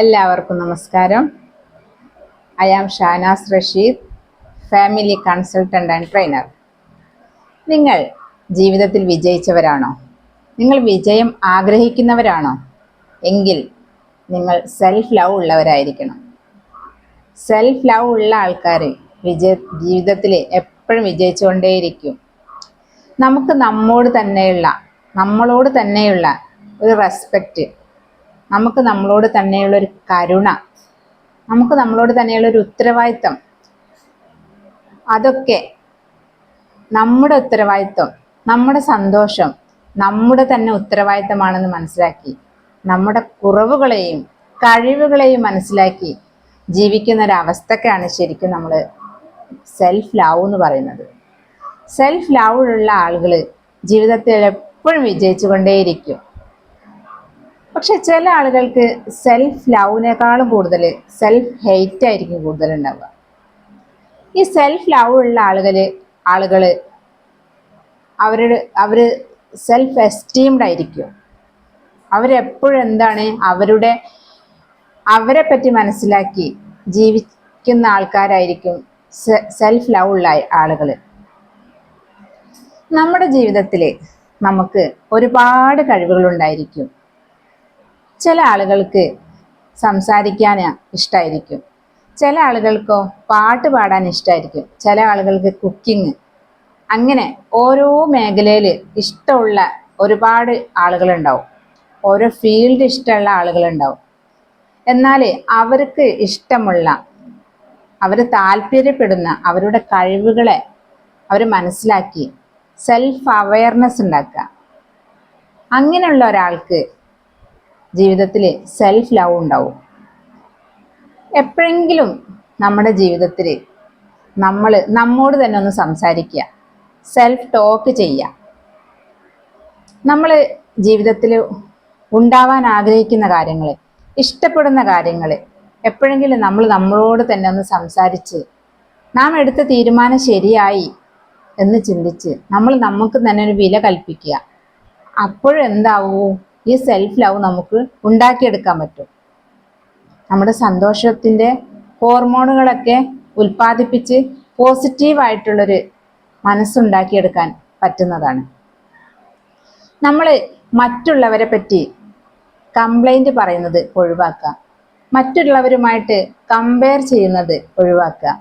എല്ലാവർക്കും നമസ്കാരം. I am Shanaz Rasheed, family consultant and trainer. നിങ്ങൾ ജീവിതത്തിൽ വിജയിച്ചവരാണോ? നിങ്ങൾ വിജയം ആഗ്രഹിക്കുന്നവരാണോ? എങ്കിൽ നിങ്ങൾ സെൽഫ് ലവ് ഉള്ളവരായിരിക്കണം. സെൽഫ് ലവ് ഉള്ള ആൾക്കാർ ജീവിതത്തിൽ എപ്പോഴും വിജയിച്ചുകൊണ്ടേയിരിക്കും. നമുക്ക് നമ്മളോട് തന്നെയുള്ള ഒരു റെസ്പെക്റ്റ്, നമുക്ക് നമ്മളോട് തന്നെയുള്ളൊരു കരുണ, നമുക്ക് നമ്മളോട് തന്നെയുള്ളൊരു ഉത്തരവാദിത്വം, അതൊക്കെ നമ്മുടെ ഉത്തരവാദിത്വം, നമ്മുടെ സന്തോഷം നമ്മുടെ തന്നെ ഉത്തരവാദിത്തമാണെന്ന് മനസ്സിലാക്കി നമ്മുടെ കുറവുകളെയും കഴിവുകളെയും മനസ്സിലാക്കി ജീവിക്കുന്ന ഒരവസ്ഥക്കാണ് ശരിക്കും നമ്മൾ സെൽഫ് ലവ് എന്ന് പറയുന്നത്. സെൽഫ് ലവ് ഉള്ള ആളുകൾ ജീവിതത്തിൽ എപ്പോഴും വിജയിച്ചു കൊണ്ടേയിരിക്കും. പക്ഷെ ചില ആളുകൾക്ക് സെൽഫ് ലവിനേക്കാളും കൂടുതൽ സെൽഫ് ഹെയ്റ്റ് ആയിരിക്കും കൂടുതലുണ്ടാവുക. ഈ സെൽഫ് ലവ് ഉള്ള ആളുകൾ അവര് സെൽഫ് എസ്റ്റീംഡ് ആയിരിക്കും. അവരെപ്പോഴും എന്താണ് അവരെ പറ്റി മനസ്സിലാക്കി ജീവിക്കുന്ന ആൾക്കാരായിരിക്കും സെൽഫ് ലവ് ഉള്ള ആളുകൾ. നമ്മുടെ ജീവിതത്തിൽ നമുക്ക് ഒരുപാട് കഴിവുകളുണ്ടായിരിക്കും. ചില ആളുകൾക്ക് സംസാരിക്കാൻ ഇഷ്ടമായിരിക്കും, ചില ആളുകൾക്കോ പാട്ട് പാടാൻ ഇഷ്ടമായിരിക്കും, ചില ആളുകൾക്ക് കുക്കിംഗ്, അങ്ങനെ ഓരോ മേഖലയിൽ ഇഷ്ടമുള്ള ഒരുപാട് ആളുകളുണ്ടാവും. ഓരോ ഫീൽഡ് ഇഷ്ടമുള്ള ആളുകളുണ്ടാവും. എന്നാൽ അവർക്ക് ഇഷ്ടമുള്ള, അവർ താല്പര്യപ്പെടുന്ന അവരുടെ കഴിവുകളെ അവർ മനസ്സിലാക്കി സെൽഫ് അവയർനെസ് ഉണ്ടാക്കുക. അങ്ങനെയുള്ള ഒരാൾക്ക് ജീവിതത്തിൽ സെൽഫ് ലവ് ഉണ്ടാവും. എപ്പോഴെങ്കിലും നമ്മുടെ ജീവിതത്തിൽ നമ്മോട് തന്നെ ഒന്ന് സംസാരിക്കുക, സെൽഫ് ടോക്ക് ചെയ്യുക. നമ്മൾ ജീവിതത്തിൽ ഉണ്ടാവാൻ ആഗ്രഹിക്കുന്ന കാര്യങ്ങൾ, ഇഷ്ടപ്പെടുന്ന കാര്യങ്ങൾ എപ്പോഴെങ്കിലും നമ്മളോട് തന്നെ ഒന്ന് സംസാരിച്ച് നാം എടുത്ത തീരുമാനം ശരിയായി എന്ന് ചിന്തിച്ച് നമുക്ക് തന്നെ ഒരു വില കൽപ്പിക്കുക. അപ്പോഴെന്താവൂ, ഈ സെൽഫ് ലവ് നമുക്ക് ഉണ്ടാക്കിയെടുക്കാൻ പറ്റും. നമ്മുടെ സന്തോഷത്തിൻ്റെ ഹോർമോണുകളൊക്കെ ഉൽപ്പാദിപ്പിച്ച് പോസിറ്റീവായിട്ടുള്ളൊരു മനസ്സുണ്ടാക്കിയെടുക്കാൻ പറ്റുന്നതാണ്. നമ്മൾ മറ്റുള്ളവരെ പറ്റി കംപ്ലൈൻറ്റ് പറയുന്നത് ഒഴിവാക്കുക, മറ്റുള്ളവരുമായിട്ട് കമ്പയർ ചെയ്യുന്നത് ഒഴിവാക്കുക.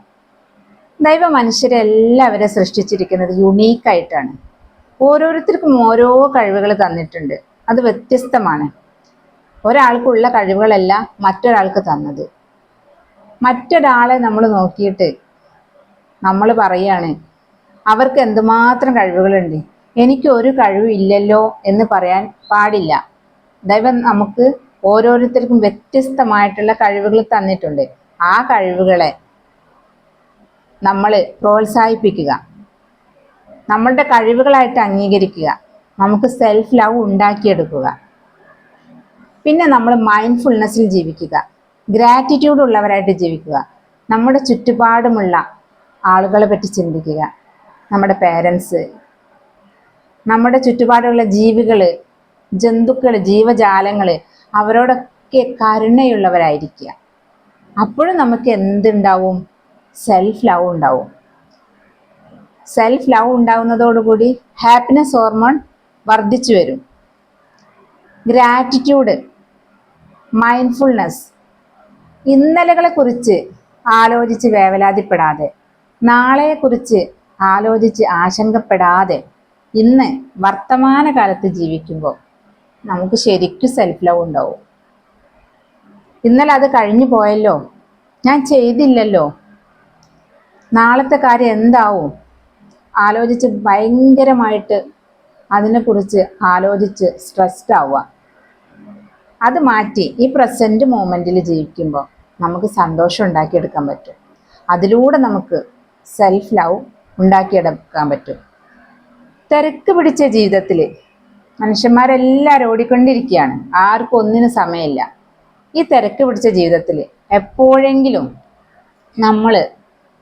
ദൈവ മനുഷ്യരെല്ലാവരെ സൃഷ്ടിച്ചിരിക്കുന്നത് യുണീക്കായിട്ടാണ്. ഓരോരുത്തർക്കും ഓരോ കഴിവുകൾ തന്നിട്ടുണ്ട്, അത് വ്യത്യസ്തമാണ്. ഒരാൾക്കുള്ള കഴിവുകളല്ല മറ്റൊരാൾക്ക് തന്നത്. മറ്റൊരാളെ നമ്മൾ നോക്കിയിട്ട് നമ്മൾ പറയാണ് അവർക്ക് എന്തുമാത്രം കഴിവുകളുണ്ട്, എനിക്ക് ഒരു കഴിവില്ലല്ലോ എന്ന് പറയാൻ പാടില്ല. ദൈവം നമുക്ക് ഓരോരുത്തർക്കും വ്യത്യസ്തമായിട്ടുള്ള കഴിവുകൾ തന്നിട്ടുണ്ട്. ആ കഴിവുകളെ നമ്മൾ പ്രോത്സാഹിപ്പിക്കുക, നമ്മളുടെ കഴിവുകളായിട്ട് അംഗീകരിക്കുക, നമുക്ക് സെൽഫ് ലവ് ഉണ്ടാക്കിയെടുക്കുക. പിന്നെ നമ്മൾ മൈൻഡ്ഫുൾനെസ്സിൽ ജീവിക്കുക, ഗ്രാറ്റിറ്റ്യൂഡ് ഉള്ളവരായിട്ട് ജീവിക്കുക. നമ്മുടെ ചുറ്റുപാടുമുള്ള ആളുകളെ പറ്റി ചിന്തിക്കുക, നമ്മുടെ പേരൻസ്, നമ്മുടെ ചുറ്റുപാടുള്ള ജീവികൾ, ജന്തുക്കൾ, ജീവജാലങ്ങൾ, അവരോടൊക്കെ കരുണയുള്ളവരായിരിക്കുക. അപ്പോഴും നമുക്ക് എന്തുണ്ടാവും? സെൽഫ് ലവ് ഉണ്ടാവും. സെൽഫ് ലവ് ഉണ്ടാവുന്നതോടുകൂടി ഹാപ്പിനെസ് ഹോർമോൺ വർദ്ധിച്ചു വരും. ഗ്രാറ്റിറ്റ്യൂഡ്, മൈൻഡ്ഫുൾനെസ്, ഇന്നലകളെക്കുറിച്ച് ആലോചിച്ച് വേവലാതിപ്പെടാതെ, നാളെക്കുറിച്ച് ആലോചിച്ച് ആശങ്കപ്പെടാതെ ഇന്ന് വർത്തമാനകാലത്ത് ജീവിക്കുമ്പോൾ നമുക്ക് ശരിക്കും സെൽഫ് ലവ് ഉണ്ടാവും. ഇന്നലെ അത് കഴിഞ്ഞു പോയല്ലോ, ഞാൻ ചെയ്തില്ലല്ലോ, നാളത്തെ കാര്യം എന്താവും ആലോചിച്ച് ഭയങ്കരമായിട്ട് അതിനെക്കുറിച്ച് ആലോചിച്ച് സ്ട്രെസ്ഡ് ആവുക. അത് മാറ്റി ഈ പ്രസൻറ്റ് മൊമെൻറ്റിൽ ജീവിക്കുമ്പോൾ നമുക്ക് സന്തോഷം ഉണ്ടാക്കിയെടുക്കാൻ പറ്റും. അതിലൂടെ നമുക്ക് സെൽഫ് ലവ് ഉണ്ടാക്കിയെടുക്കാൻ പറ്റും. തിരക്ക് പിടിച്ച ജീവിതത്തിൽ മനുഷ്യന്മാരെല്ലാവരും ഓടിക്കൊണ്ടിരിക്കുകയാണ്, ആർക്കും ഒന്നിനും സമയമില്ല. ഈ തിരക്ക് പിടിച്ച ജീവിതത്തിൽ എപ്പോഴെങ്കിലും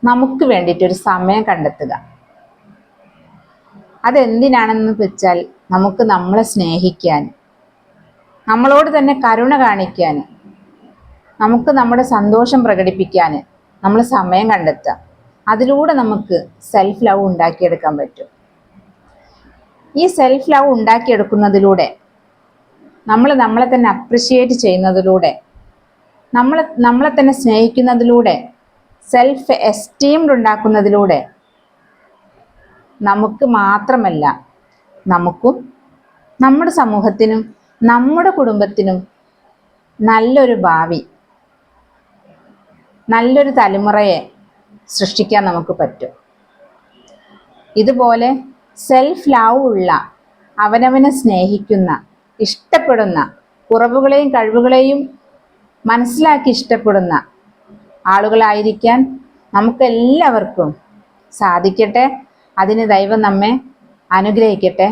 നമുക്ക് വേണ്ടിയിട്ടൊരു സമയം കണ്ടെത്തുക. അതെന്തിനാണെന്ന് വെച്ചാൽ നമുക്ക് നമ്മളെ സ്നേഹിക്കാൻ, നമ്മളോട് തന്നെ കരുണ കാണിക്കാൻ, നമുക്ക് നമ്മുടെ സന്തോഷം പ്രകടിപ്പിക്കാൻ നമ്മൾ സമയം കണ്ടെത്തുക. അതിലൂടെ നമുക്ക് സെൽഫ് ലവ് ഉണ്ടാക്കിയെടുക്കാൻ പറ്റും. ഈ സെൽഫ് ലവ് ഉണ്ടാക്കിയെടുക്കുന്നതിലൂടെ നമ്മളെ തന്നെ അപ്രിഷിയേറ്റ് ചെയ്യുന്നതിലൂടെ നമ്മളെ തന്നെ സ്നേഹിക്കുന്നതിലൂടെ സെൽഫ് എസ്റ്റീംഡ് ഉണ്ടാക്കുന്നതിലൂടെ നമുക്ക് മാത്രമല്ല, നമുക്കും നമ്മുടെ സമൂഹത്തിനും നമ്മുടെ കുടുംബത്തിനും നല്ലൊരു ഭാവി, നല്ലൊരു തലമുറയെ സൃഷ്ടിക്കാൻ നമുക്ക് പറ്റും. ഇതുപോലെ സെൽഫ് ലവ് ഉള്ള, അവനവനെ സ്നേഹിക്കുന്ന, ഇഷ്ടപ്പെടുന്ന, കുറവുകളെയും കഴിവുകളെയും മനസ്സിലാക്കി ഇഷ്ടപ്പെടുന്ന ആളുകളായിരിക്കാൻ നമുക്കെല്ലാവർക്കും സാധിക്കട്ടെ. അതിന് ദൈവം നമ്മെ അനുഗ്രഹിക്കട്ടെ.